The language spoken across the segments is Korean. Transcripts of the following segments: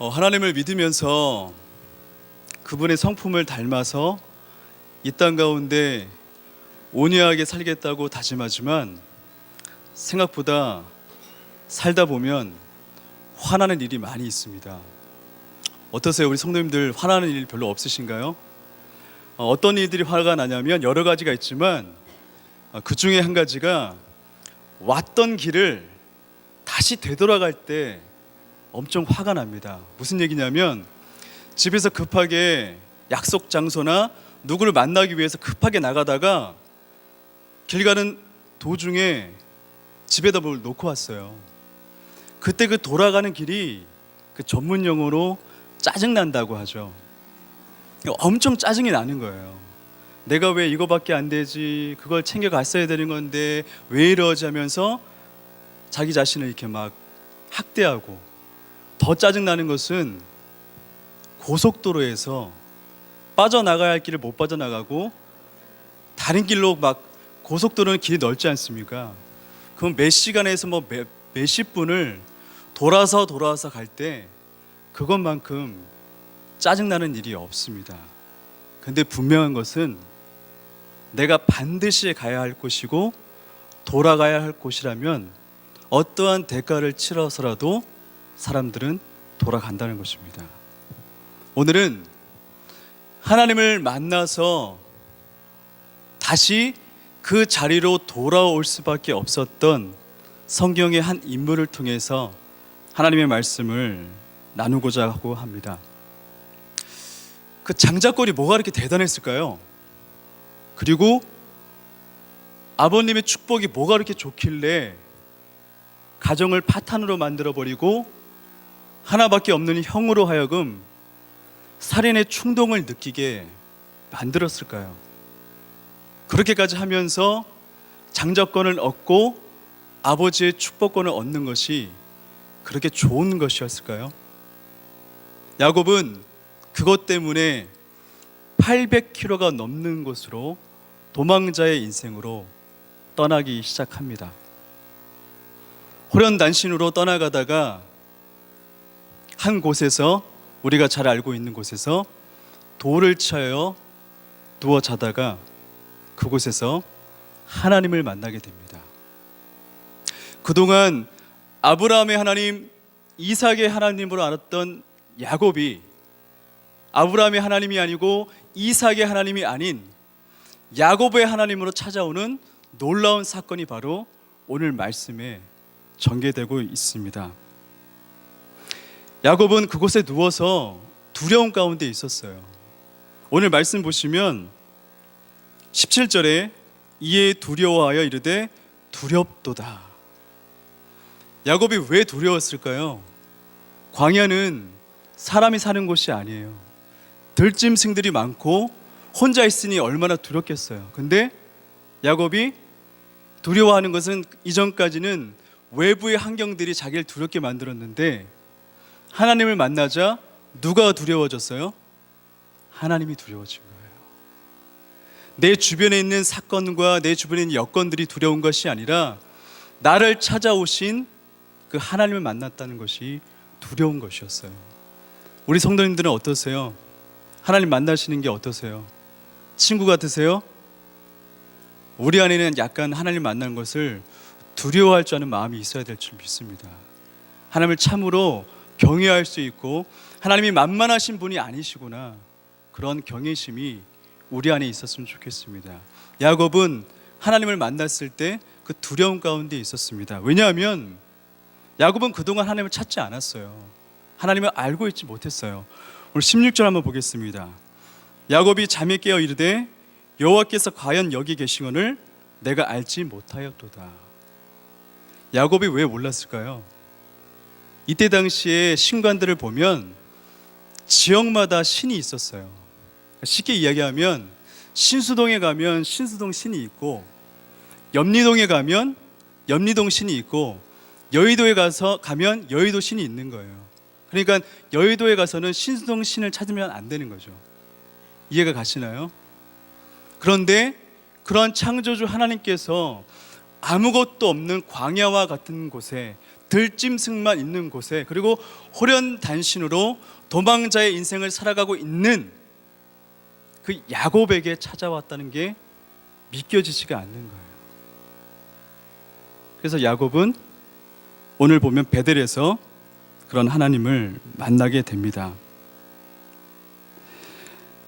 하나님을 믿으면서 그분의 성품을 닮아서 이 땅 가운데 온유하게 살겠다고 다짐하지만 생각보다 살다 보면 화나는 일이 많이 있습니다. 어떠세요? 우리 성도님들 화나는 일 별로 없으신가요? 어떤 일들이 화가 나냐면 여러 가지가 있지만 그 중에 한 가지가 왔던 길을 다시 되돌아갈 때 엄청 화가 납니다. 무슨 얘기냐면 집에서 급하게 약속 장소나 누구를 만나기 위해서 급하게 나가다가 길 가는 도중에 집에다 뭘 놓고 왔어요. 그때 그 돌아가는 길이 그 전문 용어로 짜증난다고 하죠. 엄청 짜증이 나는 거예요. 내가 왜 이거밖에 안 되지, 그걸 챙겨 갔어야 되는 건데 왜 이러지 하면서 자기 자신을 이렇게 막 학대하고, 더 짜증나는 것은 고속도로에서 빠져나가야 할 길을 못 빠져나가고 다른 길로 막, 고속도로는 길이 넓지 않습니까? 그럼 몇 시간에서 몇십 분을 돌아서 갈 때 그것만큼 짜증나는 일이 없습니다. 근데 분명한 것은 내가 반드시 가야 할 곳이고 돌아가야 할 곳이라면 어떠한 대가를 치러서라도 사람들은 돌아간다는 것입니다. 오늘은 하나님을 만나서 다시 그 자리로 돌아올 수밖에 없었던 성경의 한 인물을 통해서 하나님의 말씀을 나누고자 하고 합니다. 그 장자권이 뭐가 그렇게 대단했을까요? 그리고 아버님의 축복이 뭐가 그렇게 좋길래 가정을 파탄으로 만들어버리고 하나밖에 없는 형으로 하여금 살인의 충동을 느끼게 만들었을까요? 그렇게까지 하면서 장자권을 얻고 아버지의 축복권을 얻는 것이 그렇게 좋은 것이었을까요? 야곱은 그것 때문에 800km가 넘는 곳으로 도망자의 인생으로 떠나기 시작합니다. 호련단신으로 떠나가다가 한 곳에서, 우리가 잘 알고 있는 곳에서 돌을 쳐여 누워 자다가 그곳에서 하나님을 만나게 됩니다. 그동안 아브라함의 하나님, 이삭의 하나님으로 알았던 야곱이 아브라함의 하나님이 아니고 이삭의 하나님이 아닌 야곱의 하나님으로 찾아오는 놀라운 사건이 바로 오늘 말씀에 전개되고 있습니다. 야곱은 그곳에 누워서 두려움 가운데 있었어요. 오늘 말씀 보시면 17절에 이에 두려워하여 이르되 두렵도다. 야곱이 왜 두려웠을까요? 광야는 사람이 사는 곳이 아니에요. 들짐승들이 많고 혼자 있으니 얼마나 두렵겠어요. 근데 야곱이 두려워하는 것은 이전까지는 외부의 환경들이 자기를 두렵게 만들었는데 하나님을 만나자 누가 두려워졌어요? 하나님이 두려워진 거예요. 내 주변에 있는 사건과 내 주변에 있는 여건들이 두려운 것이 아니라 나를 찾아오신 그 하나님을 만났다는 것이 두려운 것이었어요. 우리 성도님들은 어떠세요? 하나님 만나시는 게 어떠세요? 친구 같으세요? 우리 안에는 약간 하나님 만나는 것을 두려워할 줄 아는 마음이 있어야 될 줄 믿습니다. 하나님을 참으로 경외할 수 있고 하나님이 만만하신 분이 아니시구나, 그런 경외심이 우리 안에 있었으면 좋겠습니다. 야곱은 하나님을 만났을 때 그 두려움 가운데 있었습니다. 왜냐하면 야곱은 그동안 하나님을 찾지 않았어요. 하나님을 알고 있지 못했어요. 오늘 16절 한번 보겠습니다. 야곱이 잠에 깨어 이르되 여호와께서 과연 여기 계시거늘 내가 알지 못하였도다. 야곱이 왜 몰랐을까요? 이때 당시에 신관들을 보면 지역마다 신이 있었어요. 쉽게 이야기하면 신수동에 가면 신수동 신이 있고, 염리동에 가면 염리동 신이 있고, 여의도에 가면 여의도 신이 있는 거예요. 그러니까 여의도에 가서는 신수동 신을 찾으면 안 되는 거죠. 이해가 가시나요? 그런데 그런 창조주 하나님께서 아무것도 없는 광야와 같은 곳에 들짐승만 있는 곳에, 그리고 호련단신으로 도망자의 인생을 살아가고 있는 그 야곱에게 찾아왔다는 게 믿겨지지가 않는 거예요. 그래서 야곱은 오늘 보면 베델에서 그런 하나님을 만나게 됩니다.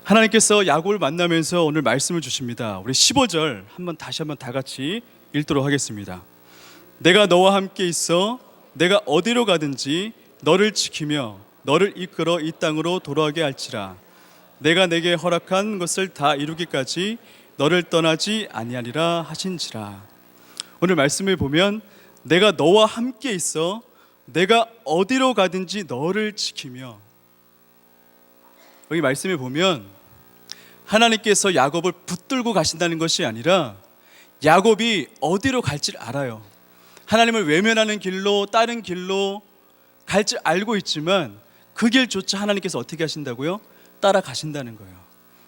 하나님께서 야곱을 만나면서 오늘 말씀을 주십니다. 우리 15절 다시 한번 다 같이 읽도록 하겠습니다. 내가 너와 함께 있어 내가 어디로 가든지 너를 지키며 너를 이끌어 이 땅으로 돌아오게 할지라. 내가 내게 허락한 것을 다 이루기까지 너를 떠나지 아니하리라 하신지라. 오늘 말씀을 보면 내가 너와 함께 있어 내가 어디로 가든지 너를 지키며, 여기 말씀을 보면 하나님께서 야곱을 붙들고 가신다는 것이 아니라 야곱이 어디로 갈지를 알아요. 하나님을 외면하는 길로, 다른 길로 갈 줄 알고 있지만 그 길조차 하나님께서 어떻게 하신다고요? 따라가신다는 거예요.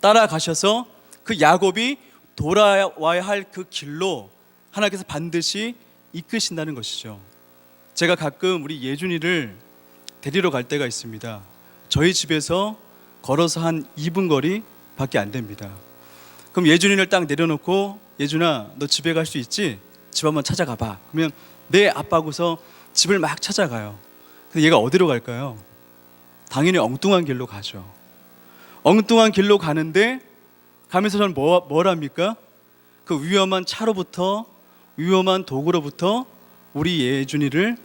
따라가셔서 그 야곱이 돌아와야 할 그 길로 하나님께서 반드시 이끄신다는 것이죠. 제가 가끔 우리 예준이를 데리러 갈 때가 있습니다. 저희 집에서 걸어서 한 2분 거리 밖에 안 됩니다. 그럼 예준이를 딱 내려놓고, 예준아 너 집에 갈 수 있지? 집 한번 찾아가 봐. 그러면 네 아빠고서 집을 막 찾아가요. 근데 얘가 어디로 갈까요? 당연히 엉뚱한 길로 가죠. 엉뚱한 길로 가는데 가면서 저는 뭘 합니까? 그 위험한 차로부터, 위험한 도구로부터 우리 예준이를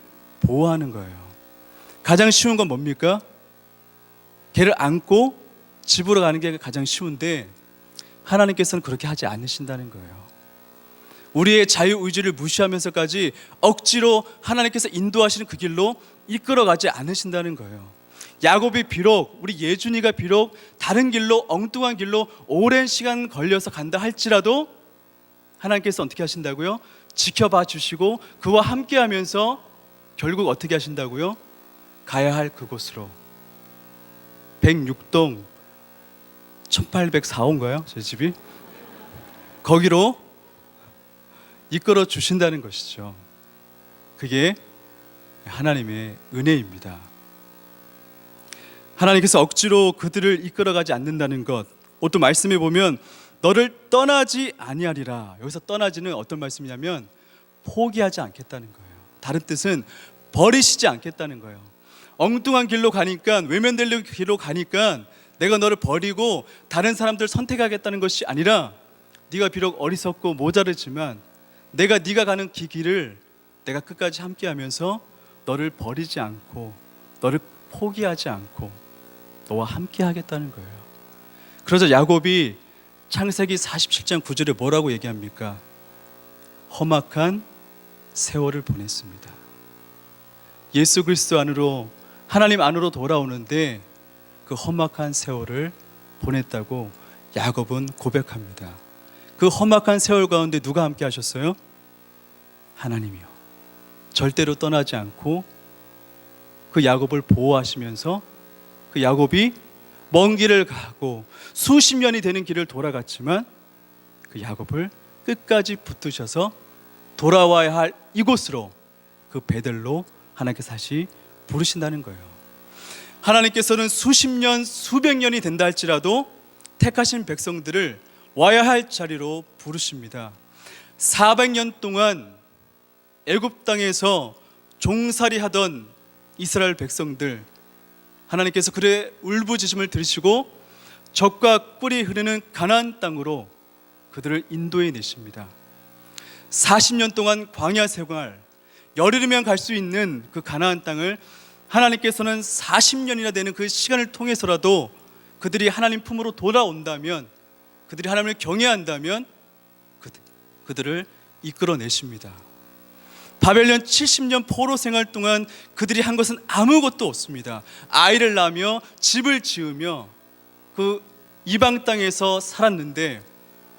보호하는 거예요. 가장 쉬운 건 뭡니까? 걔를 안고 집으로 가는 게 가장 쉬운데 하나님께서는 그렇게 하지 않으신다는 거예요. 우리의 자유의지를 무시하면서까지 억지로 하나님께서 인도하시는 그 길로 이끌어가지 않으신다는 거예요. 야곱이 비록, 우리 예준이가 비록 다른 길로, 엉뚱한 길로 오랜 시간 걸려서 간다 할지라도 하나님께서 어떻게 하신다고요? 지켜봐 주시고 그와 함께 하면서 결국 어떻게 하신다고요? 가야 할 그곳으로, 106동 1804호인가요? 제 집이? 거기로 이끌어 주신다는 것이죠. 그게 하나님의 은혜입니다. 하나님께서 억지로 그들을 이끌어가지 않는다는 것. 또 말씀해 보면 너를 떠나지 아니하리라. 여기서 떠나지는 어떤 말씀이냐면 포기하지 않겠다는 거예요. 다른 뜻은 버리시지 않겠다는 거예요. 엉뚱한 길로 가니까, 외면될 길로 가니까 내가 너를 버리고 다른 사람들 선택하겠다는 것이 아니라, 네가 비록 어리석고 모자르지만 네가 가는 그 길을 내가 끝까지 함께하면서 너를 버리지 않고 너를 포기하지 않고 너와 함께 하겠다는 거예요. 그래서 야곱이 창세기 47장 9절에 뭐라고 얘기합니까? 험악한 세월을 보냈습니다. 예수 그리스도 안으로, 하나님 안으로 돌아오는데 그 험악한 세월을 보냈다고 야곱은 고백합니다. 그 험악한 세월 가운데 누가 함께 하셨어요? 하나님이요. 절대로 떠나지 않고 그 야곱을 보호하시면서 그 야곱이 먼 길을 가고 수십 년이 되는 길을 돌아갔지만 그 야곱을 끝까지 붙드셔서 돌아와야 할 이곳으로, 그 베델로 하나님께서 다시 부르신다는 거예요. 하나님께서는 수십 년, 수백 년이 된다 할지라도 택하신 백성들을 와야 할 자리로 부르십니다. 400년 동안 애굽 땅에서 종살이하던 이스라엘 백성들, 하나님께서 그의 울부짖음을 들으시고 젖과 꿀이 흐르는 가나안 땅으로 그들을 인도해 내십니다. 40년 동안 광야 생활, 열이르면 갈 수 있는 그 가나안 땅을 하나님께서는 40년이나 되는 그 시간을 통해서라도 그들이 하나님 품으로 돌아온다면, 그들이 하나님을 경외한다면 그들을 이끌어내십니다. 바벨론 70년 포로 생활 동안 그들이 한 것은 아무것도 없습니다. 아이를 낳으며 집을 지으며 그 이방 땅에서 살았는데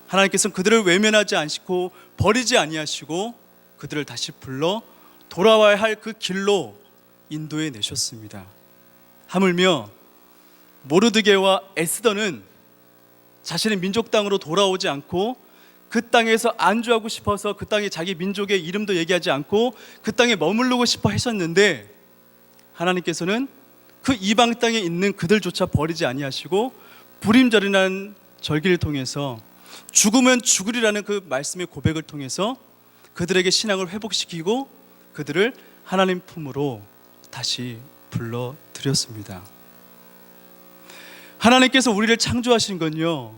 하나님께서는 그들을 외면하지 않으시고 버리지 아니하시고 그들을 다시 불러 돌아와야 할 그 길로 인도해 내셨습니다. 하물며 모르드게와 에스더는 자신의 민족 땅으로 돌아오지 않고 그 땅에서 안주하고 싶어서 그 땅에 자기 민족의 이름도 얘기하지 않고 그 땅에 머무르고 싶어 하셨는데, 하나님께서는 그 이방 땅에 있는 그들조차 버리지 아니하시고 불임절이라는 절기를 통해서 죽으면 죽으리라는 그 말씀의 고백을 통해서 그들에게 신앙을 회복시키고 그들을 하나님 품으로 다시 불러들였습니다. 하나님께서 우리를 창조하신 건요,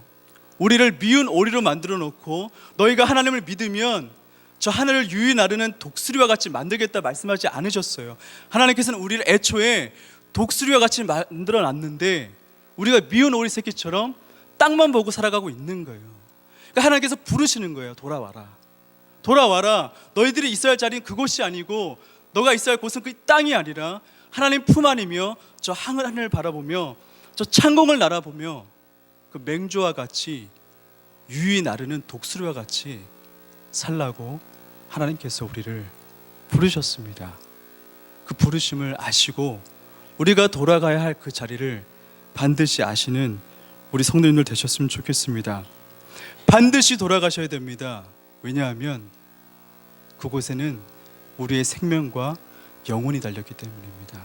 우리를 미운 오리로 만들어 놓고 너희가 하나님을 믿으면 저 하늘을 유유 나르는 독수리와 같이 만들겠다 말씀하지 않으셨어요. 하나님께서는 우리를 애초에 독수리와 같이 만들어 놨는데 우리가 미운 오리 새끼처럼 땅만 보고 살아가고 있는 거예요. 그러니까 하나님께서 부르시는 거예요. 돌아와라, 돌아와라. 너희들이 있어야 할 자리는 그곳이 아니고 너가 있어야 할 곳은 그 땅이 아니라 하나님 품 안이며 저 하늘을 바라보며 저 창공을 날아보며 그 맹조와 같이 유유히 나르는 독수리와 같이 살라고 하나님께서 우리를 부르셨습니다. 그 부르심을 아시고 우리가 돌아가야 할 그 자리를 반드시 아시는 우리 성도님들 되셨으면 좋겠습니다. 반드시 돌아가셔야 됩니다. 왜냐하면 그곳에는 우리의 생명과 영혼이 달렸기 때문입니다.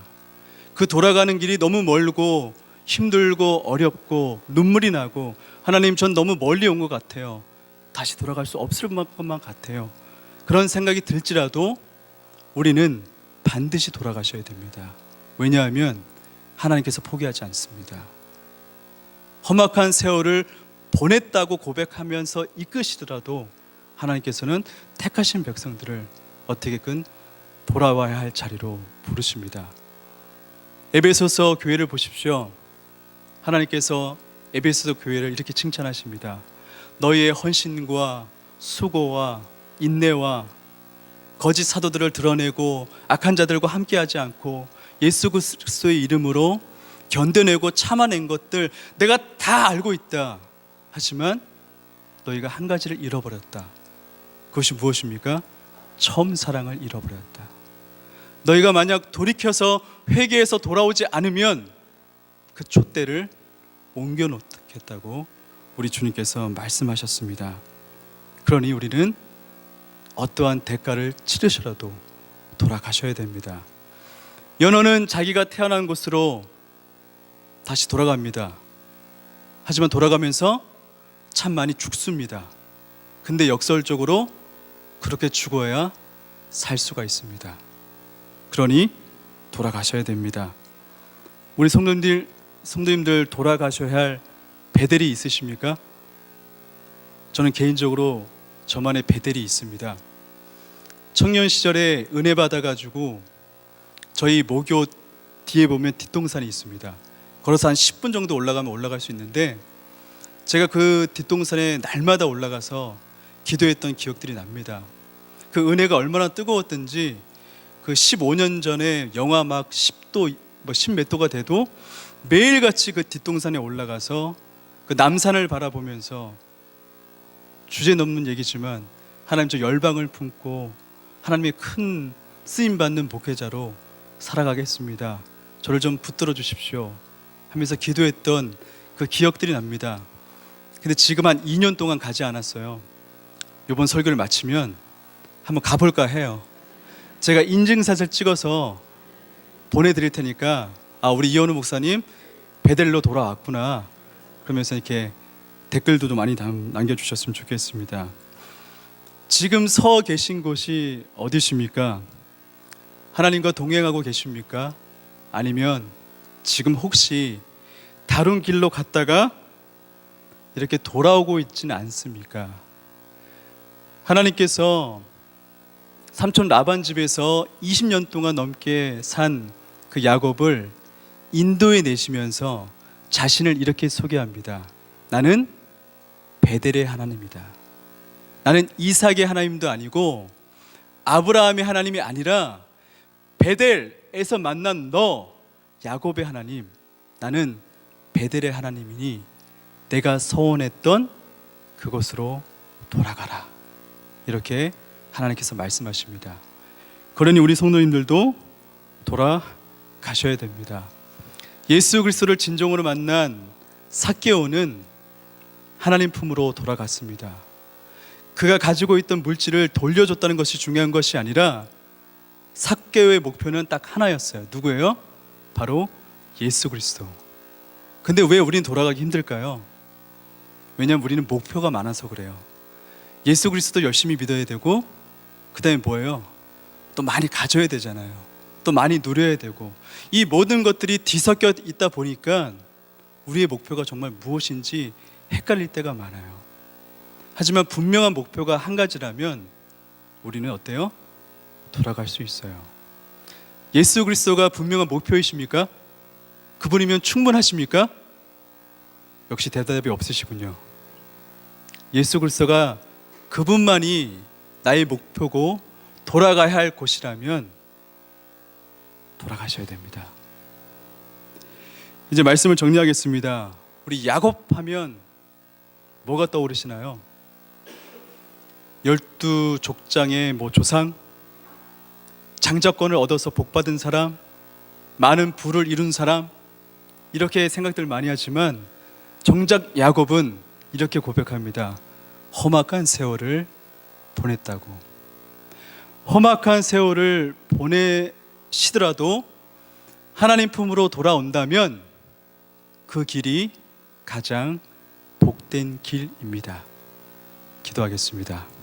그 돌아가는 길이 너무 멀고 힘들고 어렵고 눈물이 나고 하나님 전 너무 멀리 온 것 같아요. 다시 돌아갈 수 없을 것만 같아요. 그런 생각이 들지라도 우리는 반드시 돌아가셔야 됩니다. 왜냐하면 하나님께서 포기하지 않습니다. 험악한 세월을 보냈다고 고백하면서 이끄시더라도 하나님께서는 택하신 백성들을 어떻게든 돌아와야 할 자리로 부르십니다. 에베소서 교회를 보십시오. 하나님께서 에베소서 교회를 이렇게 칭찬하십니다. 너희의 헌신과 수고와 인내와 거짓 사도들을 드러내고 악한 자들과 함께하지 않고 예수 그리스도의 이름으로 견뎌내고 참아낸 것들 내가 다 알고 있다. 하지만 너희가 한 가지를 잃어버렸다. 그것이 무엇입니까? 처음 사랑을 잃어버렸다. 너희가 만약 돌이켜서 회개해서 돌아오지 않으면 그 촛대를 옮겨놓겠다고 우리 주님께서 말씀하셨습니다. 그러니 우리는 어떠한 대가를 치르셔라도 돌아가셔야 됩니다. 연어는 자기가 태어난 곳으로 다시 돌아갑니다. 하지만 돌아가면서 참 많이 죽습니다. 근데 역설적으로 그렇게 죽어야 살 수가 있습니다. 그러니 돌아가셔야 됩니다. 우리 성도님들 돌아가셔야 할 베델이 있으십니까? 저는 개인적으로 저만의 베델이 있습니다. 청년 시절에 은혜 받아가지고 저희 모교 뒤에 보면 뒷동산이 있습니다. 걸어서 한 10분 정도 올라가면 올라갈 수 있는데 제가 그 뒷동산에 날마다 올라가서 기도했던 기억들이 납니다. 그 은혜가 얼마나 뜨거웠던지 그 15년 전에 영하 막 10도, 10몇 도가 돼도 매일같이 그 뒷동산에 올라가서 그 남산을 바라보면서 주제 넘는 얘기지만 하나님 저 열방을 품고 하나님의 큰 쓰임받는 목회자로 살아가겠습니다. 저를 좀 붙들어 주십시오 하면서 기도했던 그 기억들이 납니다. 근데 지금 한 2년 동안 가지 않았어요. 이번 설교를 마치면 한번 가볼까 해요. 제가 인증샷을 찍어서 보내드릴 테니까 우리 이현우 목사님 베델로 돌아왔구나 그러면서 이렇게 댓글도 많이 남겨주셨으면 좋겠습니다. 지금 서 계신 곳이 어디십니까? 하나님과 동행하고 계십니까? 아니면 지금 혹시 다른 길로 갔다가 이렇게 돌아오고 있지는 않습니까? 하나님께서 삼촌 라반 집에서 20년 동안 넘게 산 그 야곱을 인도에 내시면서 자신을 이렇게 소개합니다. 나는 베델의 하나님이다. 나는 이삭의 하나님도 아니고 아브라함의 하나님이 아니라 베델에서 만난 너 야곱의 하나님, 나는 베델의 하나님이니 내가 서원했던 그곳으로 돌아가라. 이렇게 하나님께서 말씀하십니다. 그러니 우리 성도님들도 돌아가셔야 됩니다. 예수 그리스도를 진정으로 만난 삭개오는 하나님 품으로 돌아갔습니다. 그가 가지고 있던 물질을 돌려줬다는 것이 중요한 것이 아니라 삭개오의 목표는 딱 하나였어요. 누구예요? 바로 예수 그리스도. 근데 왜 우리는 돌아가기 힘들까요? 왜냐하면 우리는 목표가 많아서 그래요. 예수 그리스도 열심히 믿어야 되고, 그 다음에 뭐예요? 또 많이 가져야 되잖아요. 또 많이 누려야 되고, 이 모든 것들이 뒤섞여 있다 보니까 우리의 목표가 정말 무엇인지 헷갈릴 때가 많아요. 하지만 분명한 목표가 한 가지라면 우리는 어때요? 돌아갈 수 있어요. 예수 그리스도가 분명한 목표이십니까? 그분이면 충분하십니까? 역시 대답이 없으시군요. 예수 그리스도가 그분만이 나의 목표고 돌아가야 할 곳이라면 돌아가셔야 됩니다. 이제 말씀을 정리하겠습니다. 우리 야곱 하면 뭐가 떠오르시나요? 12족장의 조상, 장자권을 얻어서 복받은 사람, 많은 부를 이룬 사람, 이렇게 생각들 많이 하지만 정작 야곱은 이렇게 고백합니다. 험악한 세월을 보냈다고. 험악한 세월을 보내시더라도 하나님 품으로 돌아온다면 그 길이 가장 복된 길입니다. 기도하겠습니다.